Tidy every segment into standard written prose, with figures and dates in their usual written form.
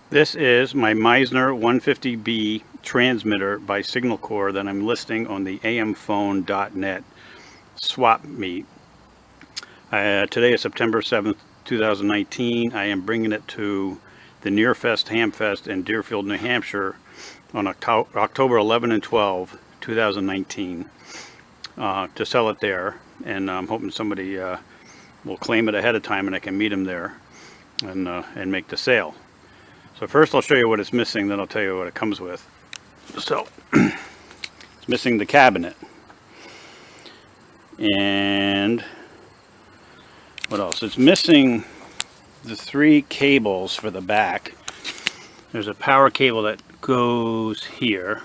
This is my Meissner 150B transmitter by Signal Core that I'm listing on the AMFONE.net swap meet. Today is September 7th, 2019. I am bringing it to the NEAR-Fest Hamfest in Deerfield, New Hampshire on October 11 and 12, 2019 to sell it there. And I'm hoping somebody will claim it ahead of time and I can meet them there and make the sale. So first I'll show you what it's missing, then I'll tell you what it comes with. So, it's missing the cabinet. And what else? It's missing the 3 cables for the back. There's a power cable that goes here.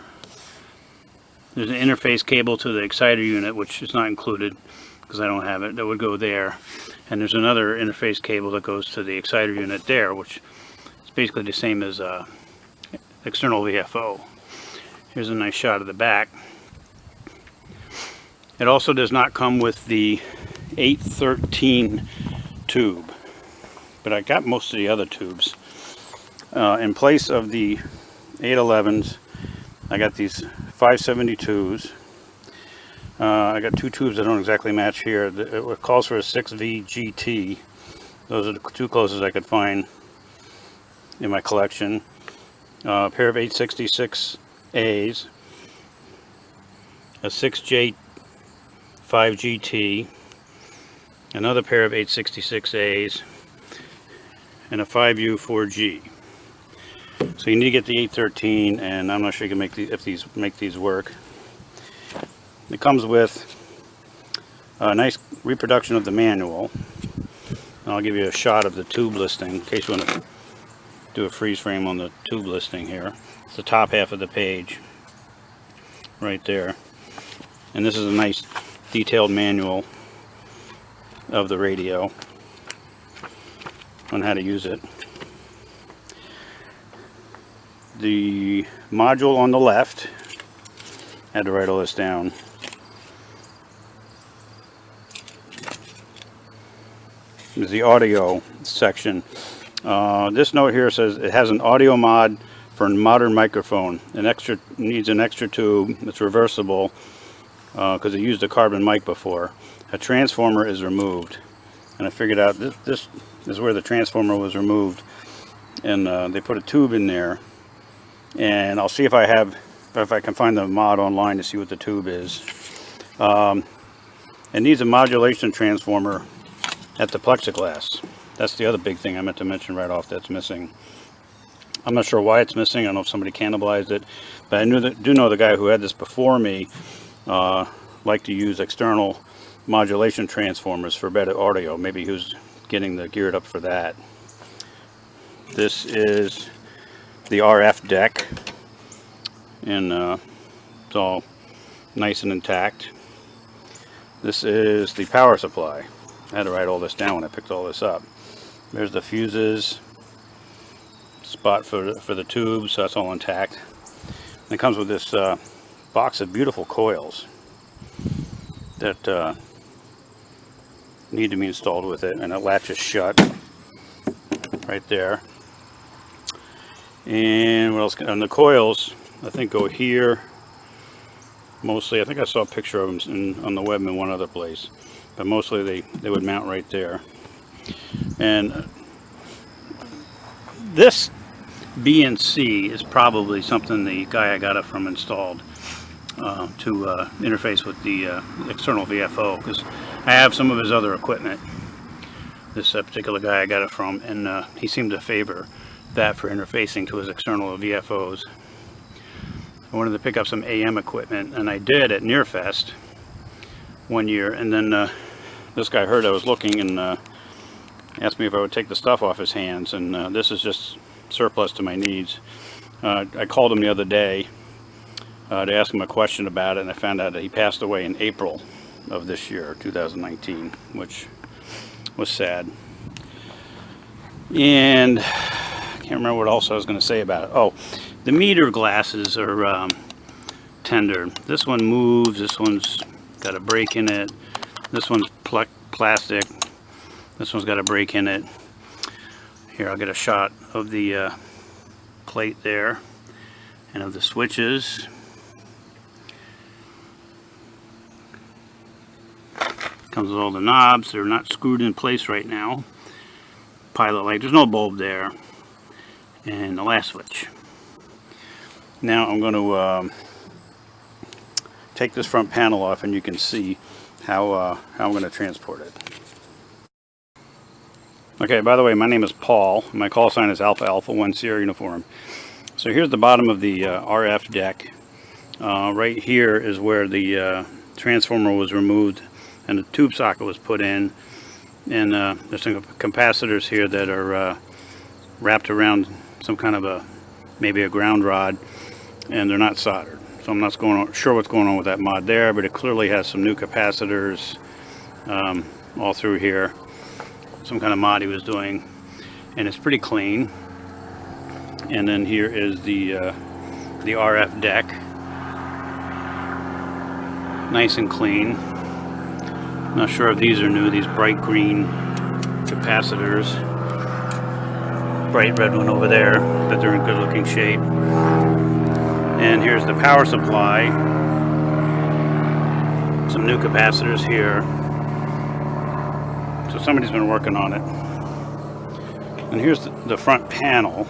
There's an interface cable to the exciter unit, which is not included because I don't have it. That would go there. And there's another interface cable that goes to the exciter unit there, which basically the same as external VFO. Here's a nice shot of the back. It also does not come with the 813 tube, but I got most of the other tubes. In place of the 811s, I got these 572s. I got 2 tubes that don't exactly match here. It calls for a 6V GT. Those are the 2 closest I could find in my collection. A pair of 866As, a 6J 5GT, another pair of 866As, and a 5U 4G. So you need to get the 813, and I'm not sure you can make these work. It comes with a nice reproduction of the manual. I'll give you a shot of the tube listing in case you want to do a freeze frame on the tube listing here. It's the top half of the page right there, and this is a nice detailed manual of the radio on how to use it. The module on the left, I had to write all this down. Is the audio section. This note here says it has an audio mod for a modern microphone. Needs an extra tube. It's reversible because it used a carbon mic before. A transformer is removed, and I figured out this is where the transformer was removed, and they put a tube in there. And I'll see if I can find the mod online to see what the tube is. It needs a modulation transformer at the plexiglass. That's the other big thing I meant to mention right off that's missing. I'm not sure why it's missing. I don't know if somebody cannibalized it, but I do know the guy who had this before me liked to use external modulation transformers for better audio. Maybe he was getting geared up for that. This is the RF deck, and it's all nice and intact. This is the power supply. I had to write all this down when I picked all this up. There's the fuses, spot for the tubes, so that's all intact. And it comes with this box of beautiful coils that need to be installed with it, and it latches shut right there. And what else? And the coils, I think, go here mostly. I think I saw a picture of them on the web in one other place, but mostly they would mount right there. And this B and C is probably something the guy I got it from installed to interface with the external VFO, because I have some of his other equipment. This particular guy I got it from, and he seemed to favor that for interfacing to his external VFOs. I wanted to pick up some AM equipment, and I did at NEAR-Fest one year, and then this guy heard I was looking and asked me if I would take the stuff off his hands, and this is just surplus to my needs. I called him the other day to ask him a question about it, and I found out that he passed away in April of this year, 2019, which was sad. And I can't remember what else I was going to say about it. Oh, the meter glasses are tender. This one moves, this one's got a break in it, this one's plastic, this one's got a break in it. Here, I'll get a shot of the plate there, and of the switches. Comes with all the knobs. They're not screwed in place right now. Pilot light, there's no bulb there, and the last switch. Now I'm going to take this front panel off, and you can see how I'm going to transport it. Okay, by the way, my name is Paul. My call sign is Alpha Alpha 1 Sierra Uniform. So here's the bottom of the RF deck. Right here is where the transformer was removed and the tube socket was put in. And there's some capacitors here that are wrapped around some kind of maybe a ground rod, and they're not soldered. So I'm not sure what's going on with that mod there, but it clearly has some new capacitors all through here. Some kind of mod he was doing, and it's pretty clean. And then here is the RF deck, nice and clean. Not sure if these are new, these bright green capacitors. Bright red one over there, but they're in good looking shape. And here's the power supply. Some new capacitors here. So somebody's been working on it. And here's the front panel.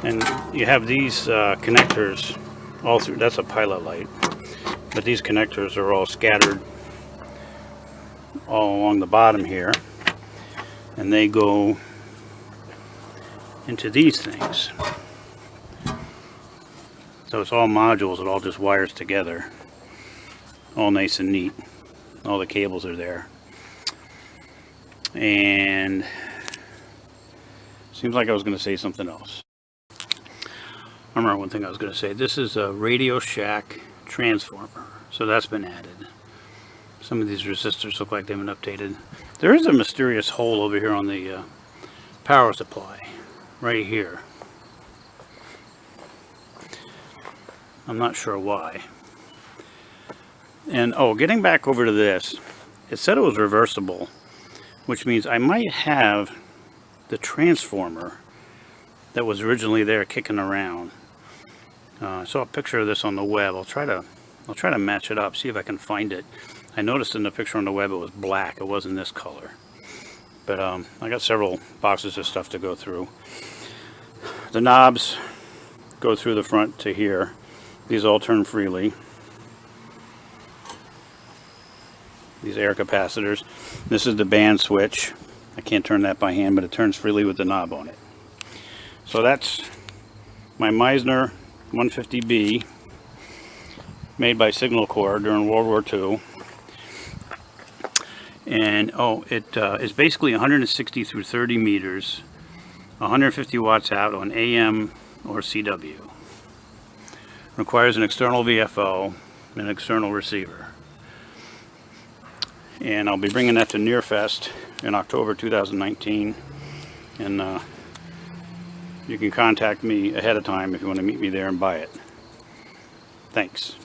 And you have these connectors all through. That's a pilot light. But these connectors are all scattered all along the bottom here. And they go into these things. So it's all modules. It all just wires together. All nice and neat. All the cables are there. And seems like I was going to say something else. I remember one thing I was going to say. This is a Radio Shack transformer. So that's been added. Some of these resistors look like they've been updated. There is a mysterious hole over here on the power supply. Right here. I'm not sure why. And oh, getting back over to this, it said it was reversible, which means I might have the transformer that was originally there kicking around. I saw a picture of this on the web. I'll try to match it up, see if I can find it. I noticed in the picture on the web it was black. It wasn't this color. But I got several boxes of stuff to go through. The knobs go through the front to here. These all turn freely. These air capacitors. This is the band switch. I can't turn that by hand, but it turns freely with the knob on it. So that's my Meissner 150B, made by Signal Corps during World War II. And oh, it is basically 160 through 30 meters, 150 watts out on AM or CW. Requires an external VFO and an external receiver. And I'll be bringing that to NEAR-Fest in October 2019. And you can contact me ahead of time if you want to meet me there and buy it. Thanks.